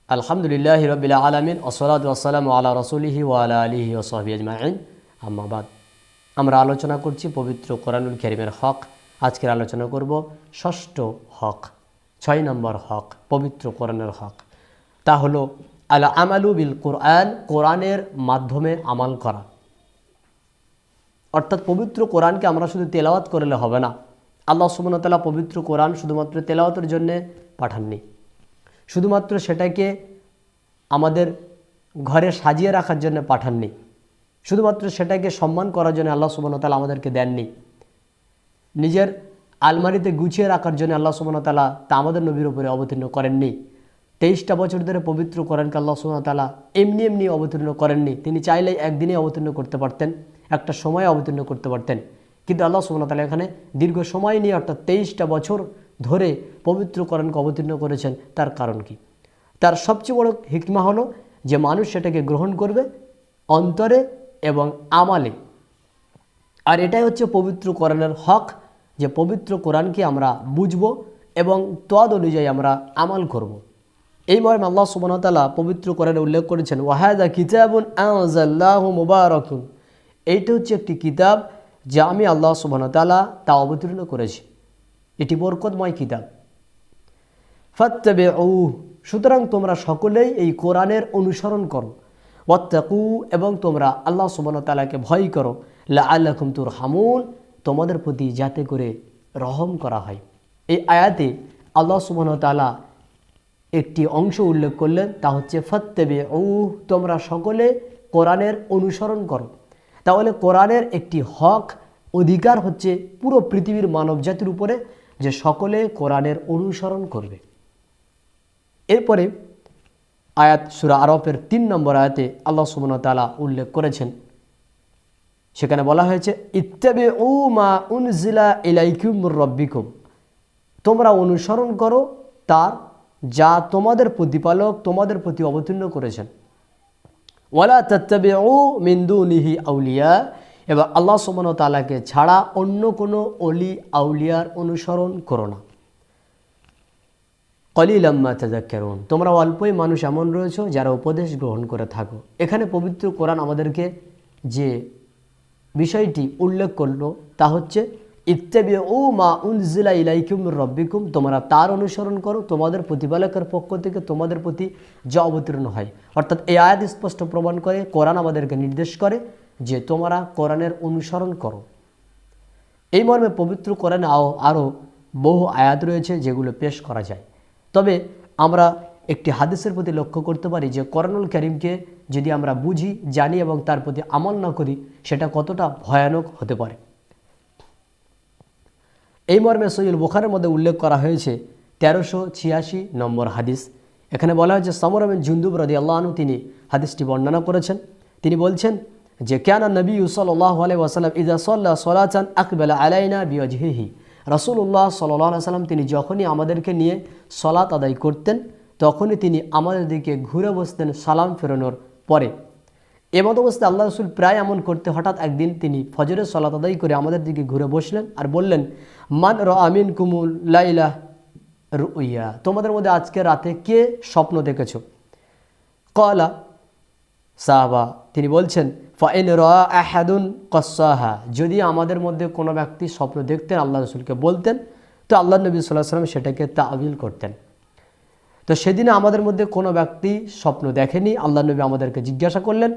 আলহামদুলিল্লাহি রাব্বিল আলামিন ওয়াসসালাতু ওয়াসসালামু আলা রাসূলিহি ওয়া আলা আলিহি ওয়া সাহবিহি আজমাইন। আম্মা বাদ। আমরা আলোচনা করছি পবিত্র কোরআনুল কারীমের হক। আজকের আলোচনা করব ষষ্ঠ হক, 6 নম্বর হক, পবিত্র কোরআনের হক। তা হলো আল আমালু বিল কোরআন, কোরআনের মাধ্যমে আমাল করা। অর্থাৎ পবিত্র কোরআনকে আমরা শুধু তেলাওয়াত করলে হবে না। আল্লাহ সুবহানাহু ওয়া তাআলা পবিত্র কোরআন শুধুমাত্র তেলাওয়াতের জন্য পাঠাননি, শুধুমাত্র সেটাকে আমাদের ঘরে সাজিয়ে রাখার জন্য পাঠাননি, শুধুমাত্র সেটাকে সম্মান করার জন্য আল্লাহ সুবহানাহু ওয়া তাআলা আমাদেরকে দেননি, নিজের আলমারিতে গুছিয়ে রাখার জন্য আল্লাহ সুবহানাহু ওয়া তাআলা তা আমাদের নবীর উপরে অবতীর্ণ করেননি। 23টা বছর ধরে পবিত্র কোরআনকে আল্লাহ সুবহানাহু ওয়া তাআলা এমনি অবতীর্ণ করেননি। তিনি চাইলেই একদিনে অবতীর্ণ করতে পারতেন, একটা সময়ে অবতীর্ণ করতে পারতেন, কিন্তু আল্লাহ সুবহানাহু ওয়া তাআলা এখানে দীর্ঘ সময় নিয়ে অর্থাৎ 23টা বছর ধরে পবিত্র কোরআনকে অবতীর্ণ করেছেন। তার কারণ কি? তার সবচেয়ে বড় হিকমা হলো যে মানুষ সেটাকে গ্রহণ করবে অন্তরে এবং আমালে। আর এটাই হচ্ছে পবিত্র কোরআনের হক, যে পবিত্র কোরআনকে আমরা বুঝব এবং তদ অনুযায়ী আমরা আমাল করব। এই মর্মে আল্লাহ সুবহানাহু ওয়া তাআলা পবিত্র কোরআনে উল্লেখ করেছেন, ওয়াহাদা কিতাবুন আনজালনাহু মুবারাকুন। এইটা হচ্ছে একটি কিতাব যা আমি আল্লাহ সুবহানাহু ওয়া তাআলা তা অবতীর্ণ করেছি, এটি বরকতময় কিতাব। ফাত্তাবিউ, সুতরাং তোমরা সকলেই এই কোরআনের অনুসরণ করো। ওয়াত্তাকু, এবং তোমরা আল্লাহ সুবহানাহু ওয়া তাআলাকে ভয় করো। লাআল্লাকুম তুরহামুন, তোমাদের প্রতি যাতে করে রহম করা হয়। এই আয়াতে আল্লাহ সুবহানাহু ওয়া তাআলা একটি অংশ উল্লেখ করলেন, তা হচ্ছে ফাত্তাবিউ, তোমরা সকলে কোরআনের অনুসরণ করো। তাহলে কোরআনের একটি হক, অধিকার হচ্ছে পুরো পৃথিবীর মানব জাতির উপরে যে সকলে কোরআনের অনুসরণ করবে। এরপরে আয়াত সূরা আরাফের 3 নম্বর আয়াতে আল্লাহ সুবহানাহু ওয়া তাআলা উল্লেখ করেছেন, সেখানে বলা হয়েছে ইত্তাবিউ মা উনজিলা ইলাইকুম মির রাব্বিকুম, তোমরা অনুসরণ করো তার যা তোমাদের প্রতিপালক তোমাদের প্রতি অবতীর্ণ করেছেন। ওয়ালা তাত্তাবিউ মিন দুনিহি আউলিয়া, এবং আল্লাহ সুবহানাহু ওয়া তাআলাকে ছাড়া অন্য কোনো অলি আউলিয়ার অনুসরণ করো না। কলিলাম মা তাযাক্কারুন, তোমরা অল্পই মানুষ এমন রয়েছে যারা উপদেশ গ্রহণ করে থাকো। এখানে পবিত্র কোরআন আমাদেরকে যে বিষয়টি উল্লেখ করলো তা হচ্ছে ইত্তাবিউ মা উনজিলা ইলাইকুম মির রাব্বিকুম, তোমরা তার অনুসরণ করো তোমাদের প্রতিপালকের পক্ষ থেকে তোমাদের প্রতি যা অবতীর্ণ হয়। অর্থাৎ এই আয়াত স্পষ্ট প্রমাণ করে, কোরআন আমাদেরকে নির্দেশ করে যে তোমরা কোরআনের অনুসরণ করো। এই মর্মে পবিত্র কোরআনে আরও বহু আয়াত রয়েছে যেগুলো পেশ করা যায়। তবে আমরা একটি হাদিসের প্রতি লক্ষ্য করতে পারি যে কোরআনুল কারীমকে যদি আমরা বুঝি, জানি এবং তার প্রতি আমল না করি, সেটা কতটা ভয়ানক হতে পারে। এই মর্মে সহিহ বুখারীর মধ্যে উল্লেখ করা হয়েছে 1386 নম্বর হাদিস। এখানে বলা হয়েছে সামরা বিন জুনদুব রাদিয়াল্লাহু আনহু তিনি হাদিসটি বর্ণনা করেছেন। তিনি বলছেন যে কানা নবী সাল্লাল্লাহু আলাইহি ওয়াসাল্লাম ইযা সাল্লা সালাতান আকবালা আলাইনা বিওয়াজহিহি, রাসূলুল্লাহ সাল্লাল্লাহু আলাইহি ওয়াসাল্লাম তিনি যখনই আমাদেরকে নিয়ে সালাত আদায় করতেন তখনই তিনি আমাদের দিকে ঘুরে বসতেন সালাম ফেরানোর পরে। এমত অবস্থায় আল্লাহ রাসূল প্রায় এমন করতে, হঠাৎ একদিন তিনি ফজরের সালাত আদায় করে আমাদের দিকে ঘুরে বসলেন আর বললেন, মান রাআ মিনকুমুল লাইলা রুইয়া, তোমাদের মধ্যে আজকে রাতে কে স্বপ্ন দেখেছো? ক্বালা, সাহাবা তিনি বলছেন, ফাইন রাআ আহাদুন ক্বাসাহা, যদি আমাদের মধ্যে কোনো ব্যক্তি স্বপ্ন দেখতেন আল্লাহ রাসূলকে বলতেন, তো আল্লাহ নবী সাল্লাল্লাহু আলাইহি ওয়াসাল্লাম সেটাকে তাআবিল করতেন। তো সেদিনে আমাদের মধ্যে কোনো ব্যক্তি স্বপ্ন দেখেনি। আল্লাহ নবী আমাদেরকে জিজ্ঞাসা করলেন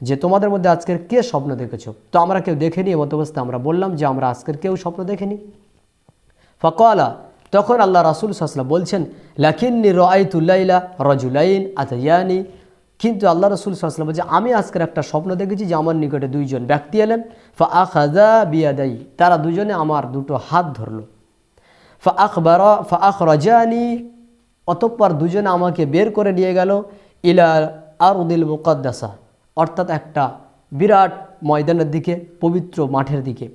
যে তোমাদের মধ্যে আজকের কে স্বপ্ন দেখেছো? তো আমরা কেউ দেখেনি। এমত অবস্থায় আমরা বললাম যে আমরা আজকের কেউ স্বপ্ন দেখেনি। ফাকালা, তখন আল্লাহ রাসূল সাল্লাল্লাহু আলাইহি ওয়াসাল্লাম বলছেন, লাকিন্নী রাআইতু লাইলা রাজুলাইন আতায়ানি, কিন্তু আল্লাহ রাসূল সাল্লাল্লাহু আলাইহি ওয়াসাল্লাম বলছেন আমি আজকের একটা স্বপ্ন দেখেছি যে আমার নিকটে 2 জন ব্যক্তি এলেন। ফাআখাযা বিয়াদাই, তারা দুজনে আমার দুটো হাত ধরলো। ফাআখরাজানি, অতঃপর দুজনে আমাকে বের করে নিয়ে গেল ইলা আরদিল মুকাদ্দাসা, অর্থাৎ একটা বিরাট ময়দানের দিকে, পবিত্র মাঠের দিকে।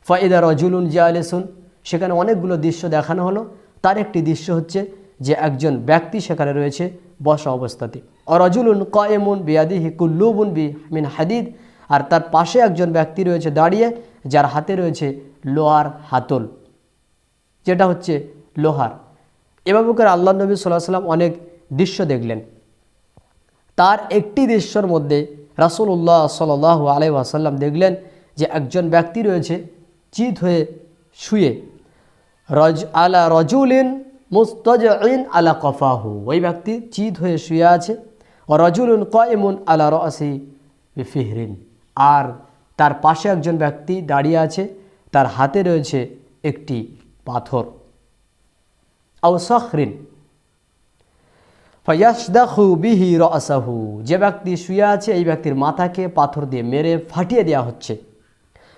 ফাইদা রাজুলুন জালিসুন, সেখানে অনেকগুলো দৃশ্য দেখানো হলো। তার একটি দৃশ্য হচ্ছে যে একজন ব্যক্তি সেখানে রয়েছে বসা অবস্থাতে। রাজুলুন কায়েমুন বিয়াদিহি কুল্লুবুন মিন হাদিদ, আর তার পাশে একজন ব্যক্তি রয়েছে দাঁড়িয়ে, যার হাতে রয়েছে লোহার হাতল, যেটা হচ্ছে লোহার। এভাবে করে আল্লাহ নবী সাল্লাল্লাহু আলাইহি ওয়াসাল্লাম অনেক দৃশ্য দেখলেন। তার একটি দৃশ্যের মধ্যে রাসূলুল্লাহ সাল্লাল্লাহু আলাইহি ওয়াসাল্লাম দেখলেন যে একজন ব্যক্তি রয়েছে চিত হয়ে শুয়ে আলা রজুলিন মুস্তাজঈন আলা কফাহু, ওই ব্যক্তি চিত হয়ে শুয়ে আছে। রজুলুন কাইমুন আলা রাসি বিফিহরিন, আর তার পাশে একজন ব্যক্তি দাঁড়িয়ে আছে, তার হাতে রয়েছে একটি পাথর। আও সখরিন ফায়াসদাখু বিহি রাসাহু, যে ব্যক্তি শুয়ে আছে এই ব্যক্তির মাথাকে পাথর দিয়ে মেরে ফাটিয়ে দেওয়া হচ্ছে।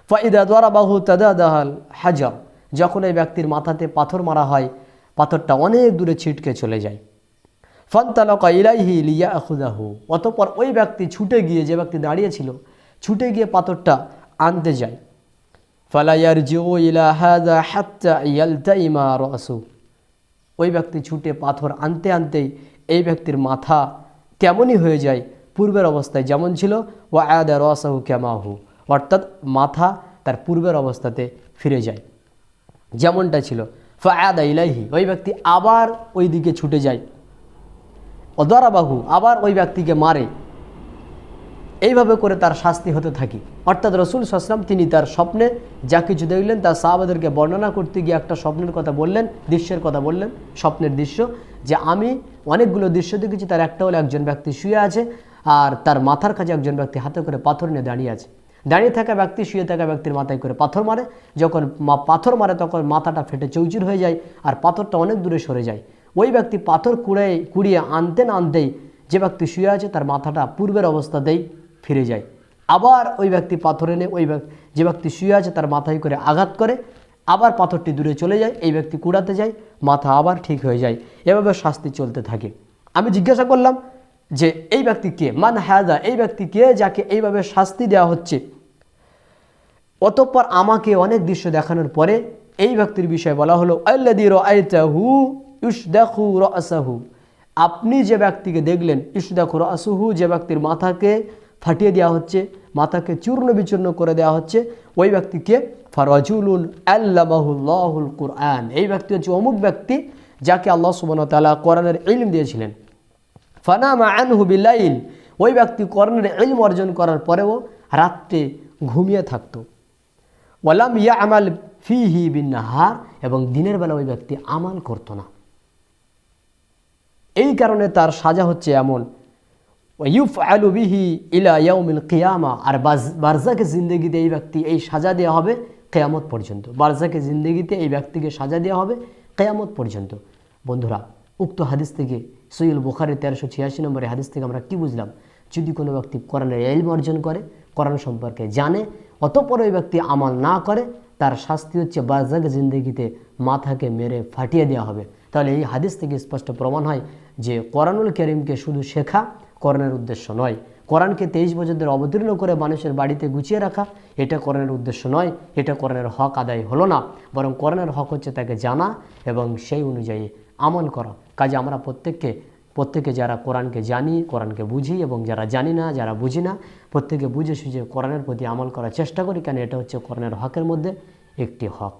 ফাইদা দারাবাহু তাদাদাহাল হাজার, যখন এই ব্যক্তির মাথাতে পাথর মারা হয় পাথরটা অনেক দূরে ছিটকে চলে যায়। ফান্তালাকা ইলাইহি লিয়াখুযাহু, অতঃপর ওই ব্যক্তি ছুটে গিয়ে, যে ব্যক্তি দাঁড়িয়ে ছিল ছুটে গিয়ে পাথরটা আনতে যায়। ফালা ইয়ারজিউ ইলা হাযা হাত্তা ইয়ালতাইমা রাসু, ওই ব্যক্তি ছুটে পাথর আনতে আনতেই এই ব্যক্তির মাথা তেমনই হয়ে যায় পূর্বের অবস্থায় যেমন ছিল। ওয়া আদা রাসাহু কামাহু, অর্থাৎ মাথা তার পূর্বের অবস্থাতে ফিরে যায় যেমনটা ছিল। ফাআদা ইলাইহি, ওই ব্যক্তি আবার ওই দিকে ছুটে যায়। ওদারাবাহু, আবার ওই ব্যক্তিকে মারে। এইভাবে করে তার শাস্তি হতে থাকে। অর্থাৎ রাসূল সাল্লাল্লাহু আলাইহি ওয়াসাল্লাম তিনি তার স্বপ্নে যা কিছু দেখলেন তার সাহাবাদেরকে বর্ণনা করতে গিয়ে একটা স্বপ্নের কথা বললেন, দৃশ্যের কথা বললেন, স্বপ্নের দৃশ্য, যে আমি অনেকগুলো দৃশ্য দেখেছি, তার একটা হলো একজন ব্যক্তি শুয়ে আছে আর তার মাথার কাছে একজন ব্যক্তি হাতে করে পাথর নিয়ে দাঁড়িয়ে আছে। দাঁড়িয়ে থাকা ব্যক্তি শুয়ে থাকা ব্যক্তির মাথায় করে পাথর মারে, যখন পাথর মারে তখন মাথাটা ফেটে চৌচির হয়ে যায় আর পাথরটা অনেক দূরে সরে যায়। ওই ব্যক্তি পাথর কুড়িয়ে আনতে না আনতেই যে ব্যক্তি শুয়ে আছে তার মাথাটা পূর্বের অবস্থাতেই ফিরে যায়। আবার ওই ব্যক্তি পাথর এনে যে ব্যক্তি শুয়ে আছে তার মাথায় করে আঘাত করে, আবার পাথরটি দূরে চলে যায়, এই ব্যক্তি কুড়াতে যায়, মাথা আবার ঠিক হয়ে যায়। এভাবে শাস্তি চলতে থাকে। আমি জিজ্ঞাসা করলাম যে এই ব্যক্তি কে, মান হাযা, এই ব্যক্তি কে যাকে এইভাবে শাস্তি দেওয়া হচ্ছে? অতঃপর আমাকে অনেক দৃশ্য দেখানোর পরে এই ব্যক্তির বিষয়ে বলা হলো আল্লাযী রাআইতাহু ইউশদাখু রাসাহু, আপনি যে ব্যক্তিকে দেখলেন ইউশদাখু রাসুহু, যে ব্যক্তির মাথাকে ফাটিয়ে দেওয়া হচ্ছে, মাথাকে চূর্ণ বিচূর্ণ করে দেওয়া হচ্ছে, ওই ব্যক্তিকে ফারাজুলুন আল্লামাহুল্লাহুল কুরআন, এই ব্যক্তি হচ্ছে অমুক ব্যক্তি যাকে আল্লাহ সুবহানাহু ওয়া তাআলা কোরআনের ইলম দিয়েছিলেন। ফানামা আনহু বিলাইল, ওই ব্যক্তি কোরআনের ইলম অর্জন করার পরেও রাত্রে ঘুমিয়ে থাকতো। ওয়ালাম ইয়ামাল ফিহি বিন্নাহার, এবং দিনের বেলা ওই ব্যক্তি আমাল করতো না। এই কারণে তার সাজা হচ্ছে এমন। ওয়ায়ুফআলু বিহি ইলা ইয়াউমিল কিয়ামা, আর বারজাকে জিন্দেগিতে এই ব্যক্তি এই সাজা দেওয়া হবে কিয়ামত পর্যন্ত। বারজাকে জিন্দেগিতে এই ব্যক্তিকে সাজা দেওয়া হবে কিয়ামত পর্যন্ত। বন্ধুরা, উক্ত হাদিস থেকে সহিহ বুখারী 1386 নম্বরের হাদিস থেকে আমরা কি বুঝলাম? যদি কোনো ব্যক্তি কোরআনের ইলম অর্জন করে, কোরআন সম্পর্কে জানে, অতঃপর ওই ব্যক্তি আমল না করে, তার শাস্তি হচ্ছে বারজাক জিন্দেগিতে মাথাকে মেরে ফাটিয়ে দেওয়া হবে। তাহলে এই হাদিস থেকে স্পষ্ট প্রমাণ হয় যে কোরআনুল কারীমকে শুধু শেখা কোরআনের উদ্দেশ্য নয়। কোরআনকে 23 বছর ধরে অবতীর্ণ করে মানুষের বাড়িতে গুছিয়ে রাখা, এটা কোরআনের উদ্দেশ্য নয়, এটা কোরআনের হক আদায় হলো না। বরং কোরআনের হক হচ্ছে তাকে জানা এবং সেই অনুযায়ী আমল করা। কাজে আমরা প্রত্যেকে যারা কোরআনকে জানি, কোরআনকে বুঝি, এবং যারা জানি না, যারা বুঝি না, প্রত্যেকে বুঝে সুঝে কোরআনের প্রতি আমল করার চেষ্টা করি, কেন এটা হচ্ছে কোরআনের হকের মধ্যে একটি হক।